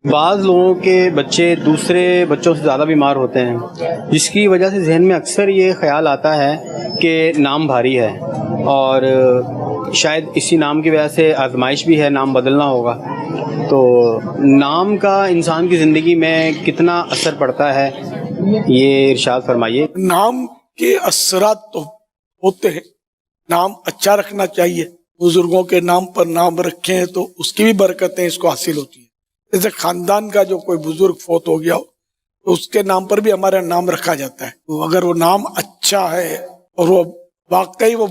بعض لوگوں کے بچے دوسرے بچوں سے زیادہ بیمار ہوتے ہیں، جس کی وجہ سے ذہن میں اکثر یہ خیال آتا ہے کہ نام بھاری ہے، اور شاید اسی نام کی وجہ سے آزمائش بھی ہے، نام بدلنا ہوگا۔ تو نام کا انسان کی زندگی میں کتنا اثر پڑتا ہے، یہ ارشاد فرمائیے۔ نام کے اثرات تو ہوتے ہیں۔ نام اچھا رکھنا چاہیے، بزرگوں کے نام پر نام رکھیں تو اس کی بھی برکتیں اس کو حاصل ہوتی ہیں۔ جیسے خاندان کا جو کوئی بزرگ فوت ہو گیا ہو تو اس کے نام پر بھی ہمارا نام رکھا جاتا ہے۔ تو اگر وہ نام اچھا ہے اور وہ واقعی وہ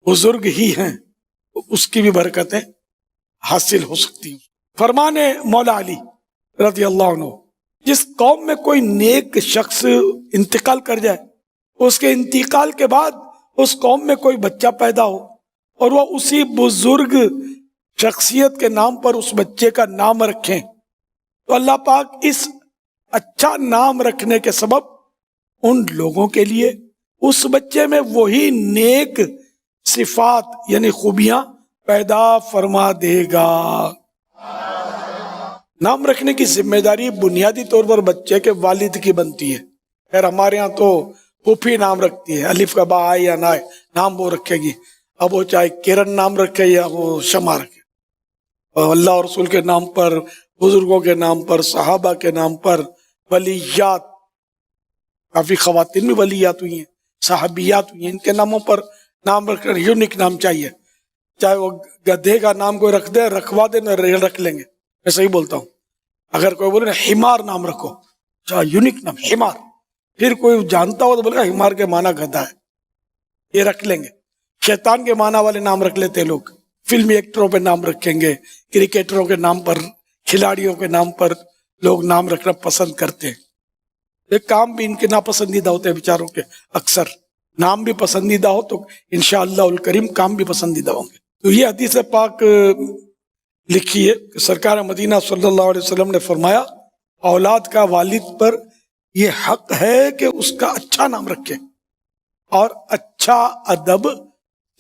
بزرگ ہی ہیں تو اس کی بھی برکتیں حاصل ہو سکتی ہیں۔ فرمان مولا علی رضی اللہ عنہ، جس قوم میں کوئی نیک شخص انتقال کر جائے، اس کے انتقال کے بعد اس قوم میں کوئی بچہ پیدا ہو اور وہ اسی بزرگ شخصیت کے نام پر اس بچے کا نام رکھیں، تو اللہ پاک اس اچھا نام رکھنے کے سبب ان لوگوں کے لیے اس بچے میں وہی نیک صفات یعنی خوبیاں پیدا فرما دے گا۔ نام رکھنے کی ذمہ داری بنیادی طور پر بچے کے والد کی بنتی ہے۔ خیر ہمارے ہاں تو پھوپھی نام رکھتی ہے، الف کا با آئے یا نہ آئے نام وہ رکھے گی، اب وہ چاہے کرن نام رکھے یا وہ شمع رکھے۔ اللہ اور رسول کے نام پر، بزرگوں کے نام پر، صحابہ کے نام پر، ولیات، کافی خواتین بھی ولیات ہوئی ہیں، صحابیات ہوئی ہیں، ان کے ناموں پر نام رکھ کر یونیک نام چاہیے۔ چاہے وہ گدھے کا نام کوئی رکھ دے، رکھوا دے نہ رکھ لیں گے، میں صحیح بولتا ہوں۔ اگر کوئی بولے نا حمار نام رکھو، چاہے یونیک نام حمار، پھر کوئی جانتا ہو تو بولے گا حمار کے معنی گدھا ہے، یہ رکھ لیں گے۔ شیطان کے معنی والے نام رکھ لیتے لوگ، فلمی ایکٹروں پہ نام رکھیں گے، کرکٹروں کے نام پر، کھلاڑیوں کے نام پر لوگ نام رکھنا پسند کرتے ہیں۔ ایک کام بھی ان کے ناپسندیدہ ہوتے ہیں بیچاروں کے، اکثر نام بھی پسندیدہ ہو تو انشاءاللہ الکریم کام بھی پسندیدہ ہوں گے۔ تو یہ حدیث پاک لکھی ہے کہ سرکار مدینہ صلی اللہ علیہ وسلم نے فرمایا، اولاد کا والد پر یہ حق ہے کہ اس کا اچھا نام رکھے اور اچھا ادب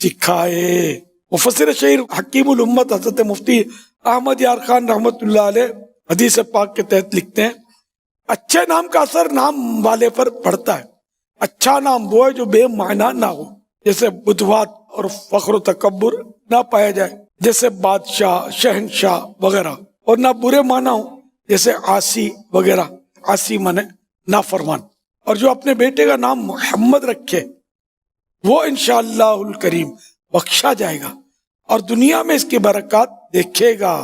سکھائے۔ مفسر شہیر حکیم الامت حضرت مفتی احمد یار خان رحمۃ اللہ علیہ حدیث پاک کے تحت لکھتے ہیں، اچھے نام کا اثر نام والے پر پڑتا ہے۔ اچھا نام وہ ہے جو بے معنی نہ ہو، جیسے بدوات اور فخر و تکبر نہ پایا جائے، جیسے بادشاہ، شہنشاہ وغیرہ، اور نہ برے معنی ہو، جیسے عاصی وغیرہ، عاصی مانے نافرمان۔ اور جو اپنے بیٹے کا نام محمد رکھے وہ انشاءاللہ الکریم بخشا جائے گا اور دنیا میں اس کی برکات دیکھے گا۔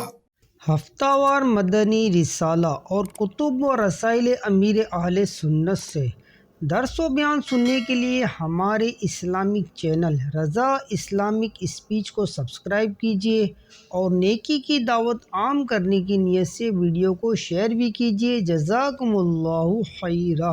ہفتہ وار مدنی رسالہ اور کتب و رسائل امیر اہل سنت سے درس و بیان سننے کے لیے ہمارے اسلامک چینل رضا اسلامک اسپیچ کو سبسکرائب کیجیے اور نیکی کی دعوت عام کرنے کی نیت سے ویڈیو کو شیئر بھی کیجیے۔ جزاکم اللہ خیرہ۔